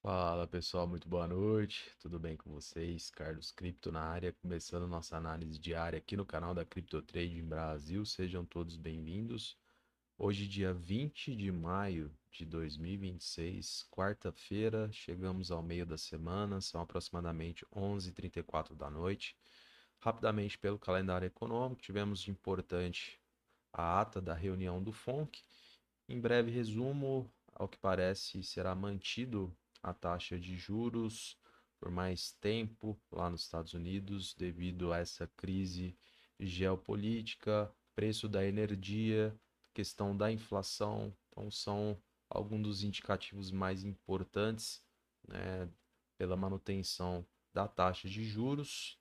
Fala pessoal, muito boa noite, tudo bem com vocês? Carlos Cripto na área, começando nossa análise diária aqui no canal da Crypto Trading Brasil, sejam todos bem-vindos. Hoje, dia 20 de maio de 2026, quarta-feira, chegamos ao meio da semana, são aproximadamente 11h34 da noite. Rapidamente, pelo calendário econômico, tivemos de importante a ata da reunião do FONC. Em breve resumo, ao que parece, será mantido a taxa de juros por mais tempo lá nos Estados Unidos, devido a essa crise geopolítica, preço da energia, questão da inflação. Então, são alguns dos indicativos mais importantes, né, pela manutenção da taxa de juros.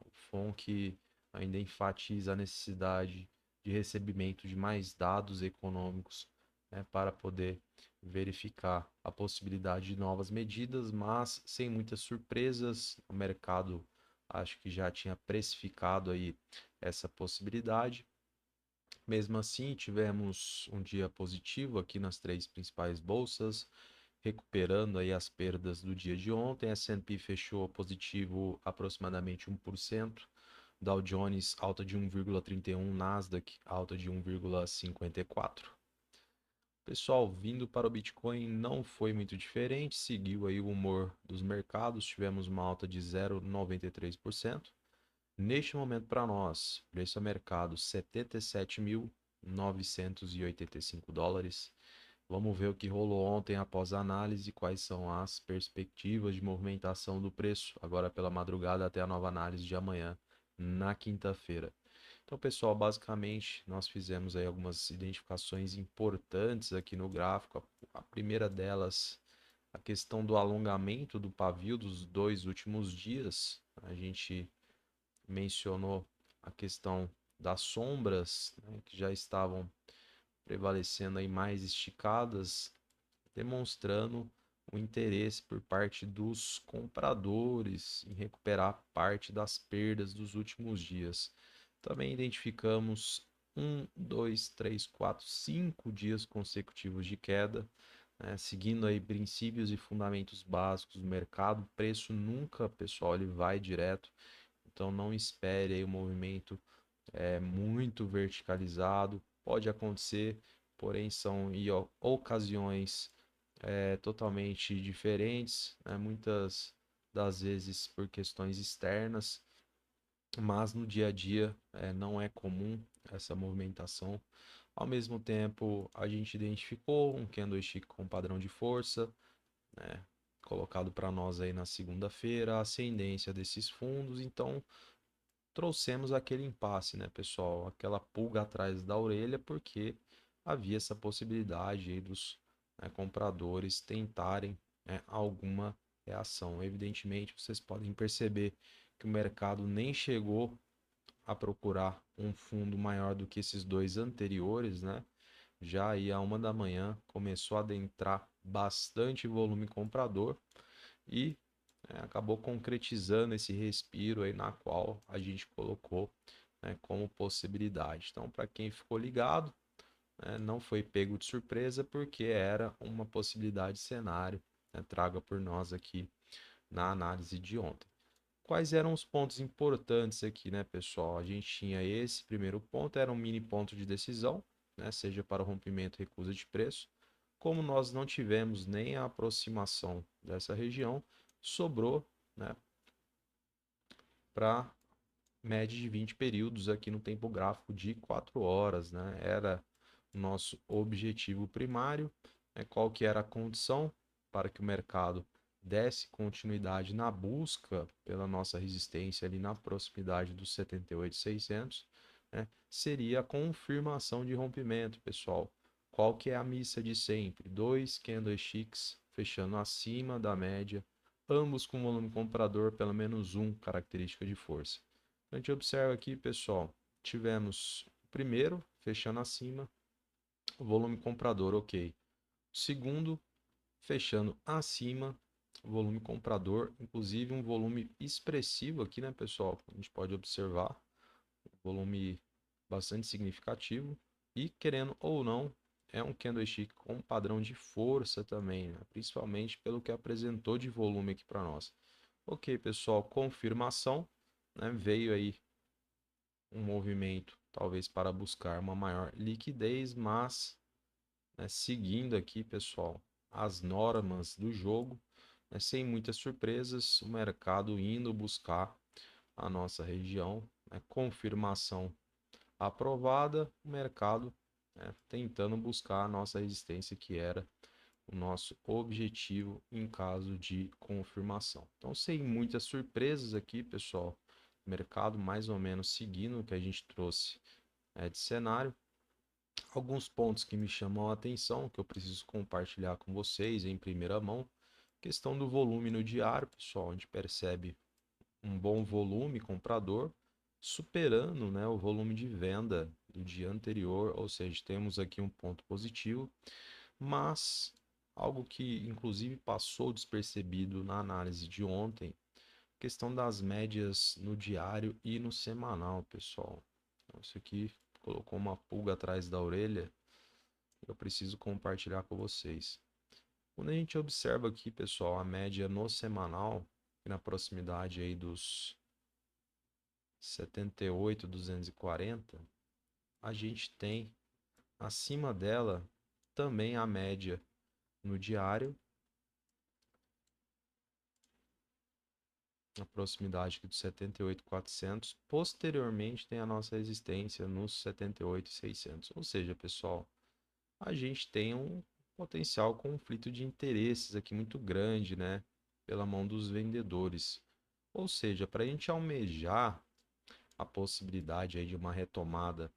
O FONC ainda enfatiza a necessidade de recebimento de mais dados econômicos, né, para poder verificar a possibilidade de novas medidas, mas sem muitas surpresas. O mercado acho que já tinha precificado aí essa possibilidade. Mesmo assim, tivemos um dia positivo aqui nas três principais bolsas, recuperando aí as perdas do dia de ontem. S&P fechou positivo aproximadamente 1%, Dow Jones alta de 1,31, Nasdaq alta de 1,54. Pessoal, vindo para o Bitcoin não foi muito diferente, seguiu aí o humor dos mercados, tivemos uma alta de 0,93%. Neste momento para nós, preço a mercado 77.985 dólares. Vamos ver o que rolou ontem após a análise, quais são as perspectivas de movimentação do preço, agora pela madrugada até a nova análise de amanhã, na quinta-feira. Então, pessoal, basicamente nós fizemos aí algumas identificações importantes aqui no gráfico. A primeira delas, a questão do alongamento do pavio dos dois últimos dias. A gente mencionou a questão das sombras, né, que já estavam prevalecendo aí mais esticadas, demonstrando o interesse por parte dos compradores em recuperar parte das perdas dos últimos dias. Também identificamos 5 dias consecutivos de queda, né, seguindo aí princípios e fundamentos básicos do mercado. O preço nunca, pessoal, ele vai direto, então não espere aí um movimento muito verticalizado. Pode acontecer, porém são ocasiões totalmente diferentes, né? Muitas das vezes por questões externas, mas no dia a dia não é comum essa movimentação. Ao mesmo tempo, a gente identificou um candlestick com padrão de força, né, colocado para nós aí na segunda-feira, a ascendência desses fundos. Então trouxemos aquele impasse, né, pessoal? Aquela pulga atrás da orelha, porque havia essa possibilidade aí dos, né, compradores tentarem, né, alguma reação. Evidentemente, vocês podem perceber que o mercado nem chegou a procurar um fundo maior do que esses dois anteriores, né? Já aí a 1 da manhã começou a adentrar bastante volume comprador e acabou concretizando esse respiro aí na qual a gente colocou, né, como possibilidade. Então, para quem ficou ligado, né, não foi pego de surpresa porque era uma possibilidade de cenário, né, traga por nós aqui na análise de ontem. Quais eram os pontos importantes aqui, né, pessoal? A gente tinha esse primeiro ponto, era um mini ponto de decisão, né, seja para o rompimento e recusa de preço. Como nós não tivemos nem a aproximação dessa região, sobrou, né, para média de 20 períodos aqui no tempo gráfico de 4 horas, né? Era o nosso objetivo primário, né? Qual que era a condição para que o mercado desse continuidade na busca pela nossa resistência ali na proximidade dos 78.600, né? Seria a confirmação de rompimento, pessoal. Qual que é a missa de sempre? Dois candlesticks fechando acima da média, ambos com volume comprador, pelo menos um característica de força. A gente observa aqui, pessoal, tivemos o primeiro fechando acima, o volume comprador, ok. O segundo fechando acima, o volume comprador, inclusive um volume expressivo aqui, né, pessoal? A gente pode observar, volume bastante significativo e, querendo ou não, é um candlestick com padrão de força também, né? Principalmente pelo que apresentou de volume aqui para nós. Ok, pessoal, confirmação, né? Veio aí um movimento, talvez para buscar uma maior liquidez, mas, né, seguindo aqui, pessoal, as normas do jogo, né, sem muitas surpresas, o mercado indo buscar a nossa região, né, confirmação aprovada, o mercado, né, tentando buscar a nossa resistência, que era o nosso objetivo em caso de confirmação. Então, sem muitas surpresas aqui, pessoal, mercado mais ou menos seguindo o que a gente trouxe de cenário. Alguns pontos que me chamam a atenção, que eu preciso compartilhar com vocês em primeira mão, questão do volume no diário, pessoal, a gente percebe um bom volume comprador, superando, né, o volume de venda do dia anterior, ou seja, temos aqui um ponto positivo, mas algo que inclusive passou despercebido na análise de ontem, questão das médias no diário e no semanal, pessoal. Então, isso aqui colocou uma pulga atrás da orelha, eu preciso compartilhar com vocês. Quando a gente observa aqui, pessoal, a média no semanal, na proximidade aí dos 78,240, a gente tem acima dela também a média no diário, na proximidade aqui dos 78,400. Posteriormente tem a nossa resistência nos 78,600. Ou seja, pessoal, a gente tem um potencial conflito de interesses aqui muito grande, né? Pela mão dos vendedores. Ou seja, para a gente almejar a possibilidade aí de uma retomada,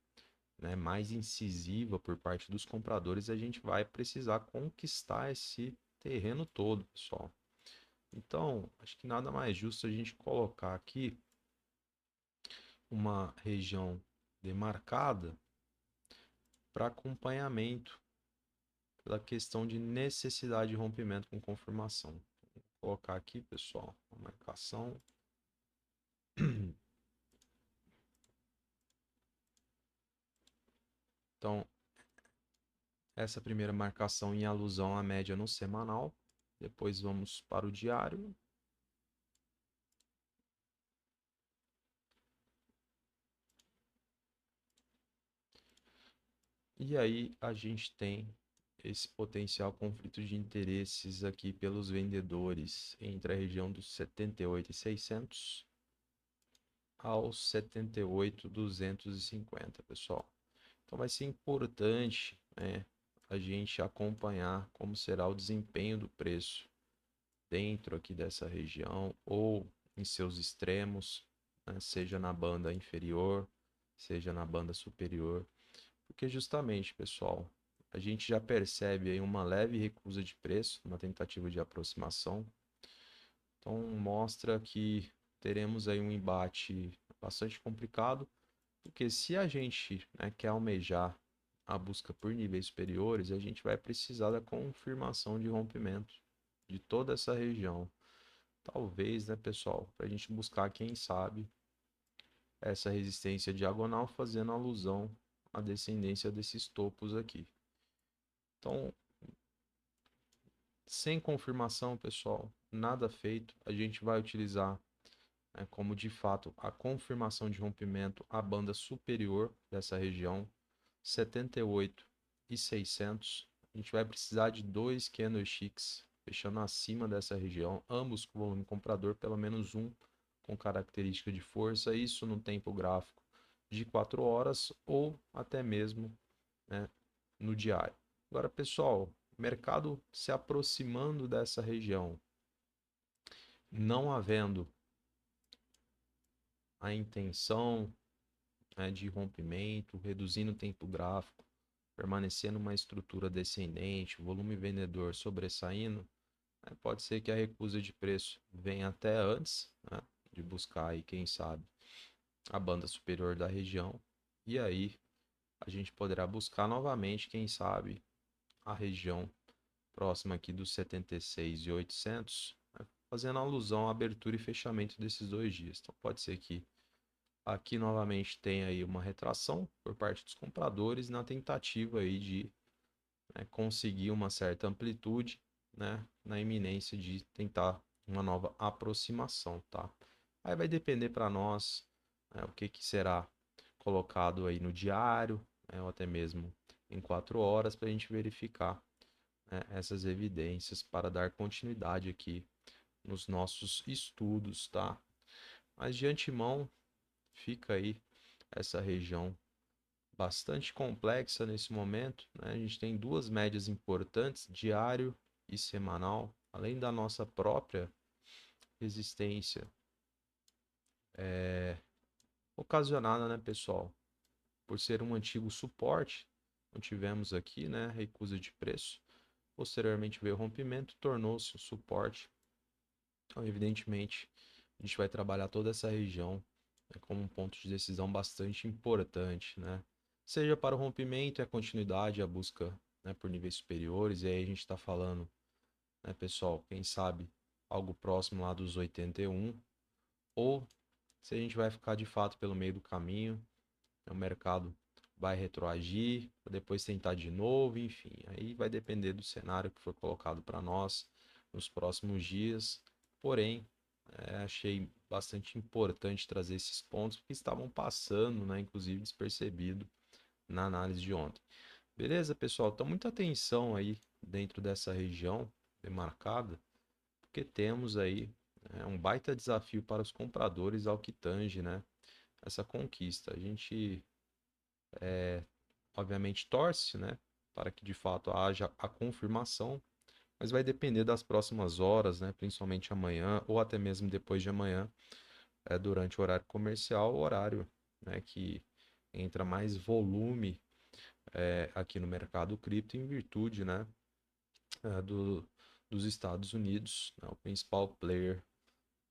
né, mais incisiva por parte dos compradores, a gente vai precisar conquistar esse terreno todo, pessoal. Então, acho que nada mais justo a gente colocar aqui uma região demarcada para acompanhamento pela questão de necessidade de rompimento com confirmação. Vou colocar aqui, pessoal, a marcação. Então, essa primeira marcação em alusão à média no semanal. Depois vamos para o diário. E aí a gente tem esse potencial conflito de interesses aqui pelos vendedores entre a região dos 78,600 aos 78,250, pessoal. Então vai ser importante, né, a gente acompanhar como será o desempenho do preço dentro aqui dessa região ou em seus extremos, né, seja na banda inferior, seja na banda superior, porque justamente, pessoal, a gente já percebe aí uma leve recusa de preço, uma tentativa de aproximação. Então mostra que teremos aí um embate bastante complicado, porque se a gente, né, quer almejar a busca por níveis superiores, a gente vai precisar da confirmação de rompimento de toda essa região. Talvez, né, pessoal, para a gente buscar, quem sabe, essa resistência diagonal, fazendo alusão à descendência desses topos aqui. Então, sem confirmação, pessoal, nada feito. A gente vai utilizar, né, como de fato a confirmação de rompimento a banda superior dessa região, 78,600. A gente vai precisar de dois candlesticks fechando acima dessa região, ambos com volume comprador, pelo menos um com característica de força, isso no tempo gráfico de 4 horas ou até mesmo, né, no diário. Agora, pessoal, mercado se aproximando dessa região, não havendo a intenção, né, de rompimento, reduzindo o tempo gráfico, permanecendo uma estrutura descendente, volume vendedor sobressaindo, né, pode ser que a recusa de preço venha até antes, né, de buscar aí, quem sabe, a banda superior da região, e aí a gente poderá buscar novamente, quem sabe, a região próxima aqui dos 76.800, né, fazendo alusão à abertura e fechamento desses 2 dias. Então pode ser que aqui novamente tenha aí uma retração por parte dos compradores na tentativa aí de né, conseguir uma certa amplitude, né, na iminência de tentar uma nova aproximação, tá? Aí vai depender para nós, né, o que que será colocado aí no diário, né, ou até mesmo em 4 horas para a gente verificar, né, essas evidências para dar continuidade aqui nos nossos estudos, tá? Mas de antemão fica aí essa região bastante complexa nesse momento, né? A gente tem duas médias importantes, diário e semanal, além da nossa própria resistência ocasionada, né, pessoal, por ser um antigo suporte. Não tivemos aqui, né, recusa de preço. Posteriormente veio o rompimento, tornou-se um suporte. Então, evidentemente, a gente vai trabalhar toda essa região, né, como um ponto de decisão bastante importante, né? Seja para o rompimento e a continuidade, a busca, né, por níveis superiores, e aí a gente está falando, né, pessoal, quem sabe algo próximo lá dos 81, ou se a gente vai ficar de fato pelo meio do caminho, né, o mercado vai retroagir, para depois tentar de novo, enfim, aí vai depender do cenário que for colocado para nós nos próximos dias. Porém, achei bastante importante trazer esses pontos que estavam passando, né, inclusive despercebido na análise de ontem. Beleza, pessoal? Então, muita atenção aí dentro dessa região demarcada, porque temos aí, um baita desafio para os compradores ao que tange, né, essa conquista. A gente, obviamente, torce, né, para que de fato haja a confirmação, mas vai depender das próximas horas, né, principalmente amanhã ou até mesmo depois de amanhã, durante o horário comercial, o horário, né, que entra mais volume aqui no mercado cripto em virtude, né, eh, do, dos Estados Unidos, né, o principal player,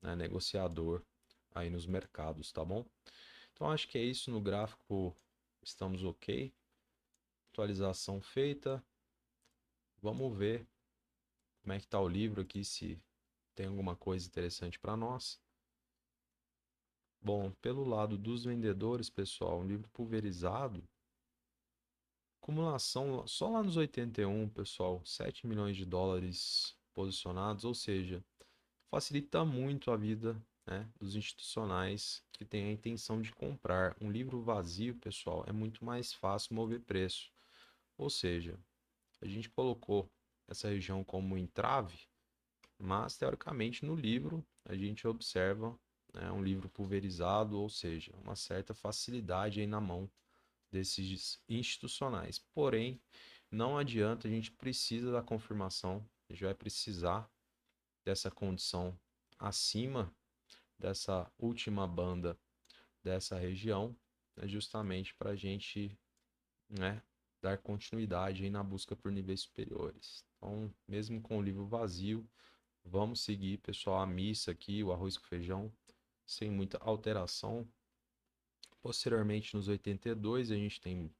né, negociador aí nos mercados, tá bom? Então acho que é isso no gráfico, estamos ok. Atualização feita. Vamos ver como é que está o livro aqui, se tem alguma coisa interessante para nós. Bom, pelo lado dos vendedores, pessoal, um livro pulverizado, acumulação só lá nos 81, pessoal, 7 milhões de dólares posicionados, ou seja, facilita muito a vida, né, dos institucionais que têm a intenção de comprar. Um livro vazio, pessoal, é muito mais fácil mover preço. Ou seja, a gente colocou essa região como entrave, mas teoricamente no livro a gente observa, né, um livro pulverizado, ou seja, uma certa facilidade aí na mão desses institucionais. Porém, não adianta, a gente precisa da confirmação, a gente vai precisar dessa condição acima dessa última banda dessa região, né, justamente para a gente, né, dar continuidade aí na busca por níveis superiores. Então, mesmo com o livro vazio, vamos seguir, pessoal, a missa aqui, o arroz com feijão, sem muita alteração. Posteriormente, nos 82, a gente tem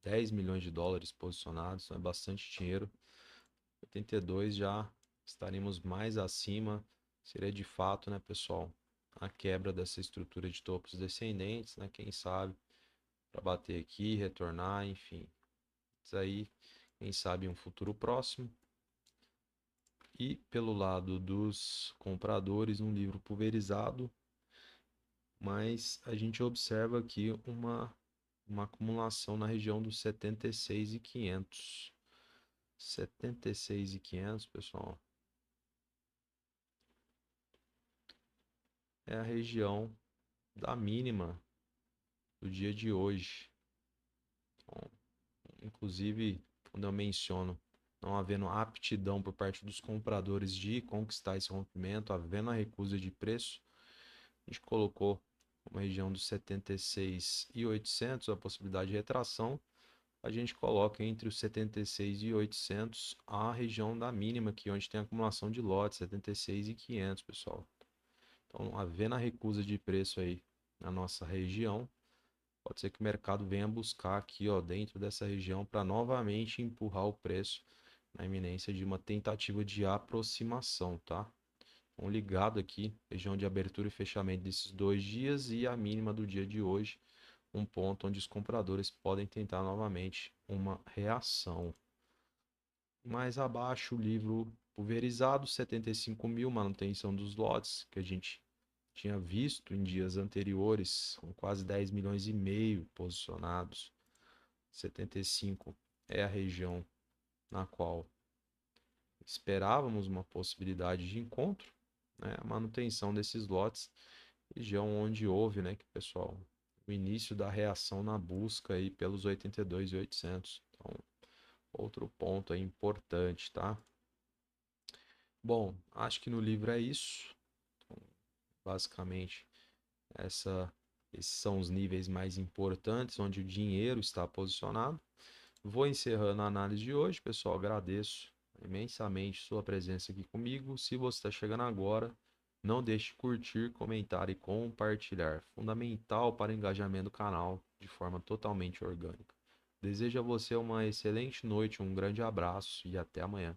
10 milhões de dólares posicionados, é bastante dinheiro. 82 já estaremos mais acima, seria de fato, né, pessoal, a quebra dessa estrutura de topos descendentes, né, quem sabe, para bater aqui, retornar, enfim. Isso aí, quem sabe, em um futuro próximo. E pelo lado dos compradores, um livro pulverizado, mas a gente observa aqui uma acumulação na região dos 76.500. 76.500, pessoal, é a região da mínima do dia de hoje. Então, inclusive, quando eu menciono não havendo aptidão por parte dos compradores de conquistar esse rompimento, havendo a recusa de preço, a gente colocou uma região dos 76.800, a possibilidade de retração. A gente coloca entre os 76.800 a região da mínima, que é onde tem acumulação de lotes, 76.500, pessoal. Então, havendo a recusa de preço aí na nossa região, pode ser que o mercado venha buscar aqui, ó, dentro dessa região para novamente empurrar o preço na iminência de uma tentativa de aproximação, tá? Então, ligado aqui, região de abertura e fechamento desses 2 dias e a mínima do dia de hoje, um ponto onde os compradores podem tentar novamente uma reação. Mais abaixo, o livro pulverizado, 75 mil, manutenção dos lotes, que a gente tinha visto em dias anteriores, com quase 10 milhões e meio posicionados. 75 é a região na qual esperávamos uma possibilidade de encontro, né? A manutenção desses lotes, região onde houve, né, que pessoal, o início da reação na busca aí pelos 82.800. Então, outro ponto aí importante, tá? Bom, acho que no livro é isso. Então, basicamente, essa, esses são os níveis mais importantes onde o dinheiro está posicionado. Vou encerrando a análise de hoje, pessoal. Agradeço imensamente sua presença aqui comigo. Se você está chegando agora, não deixe de curtir, comentar e compartilhar. Fundamental para o engajamento do canal de forma totalmente orgânica. Desejo a você uma excelente noite, um grande abraço e até amanhã.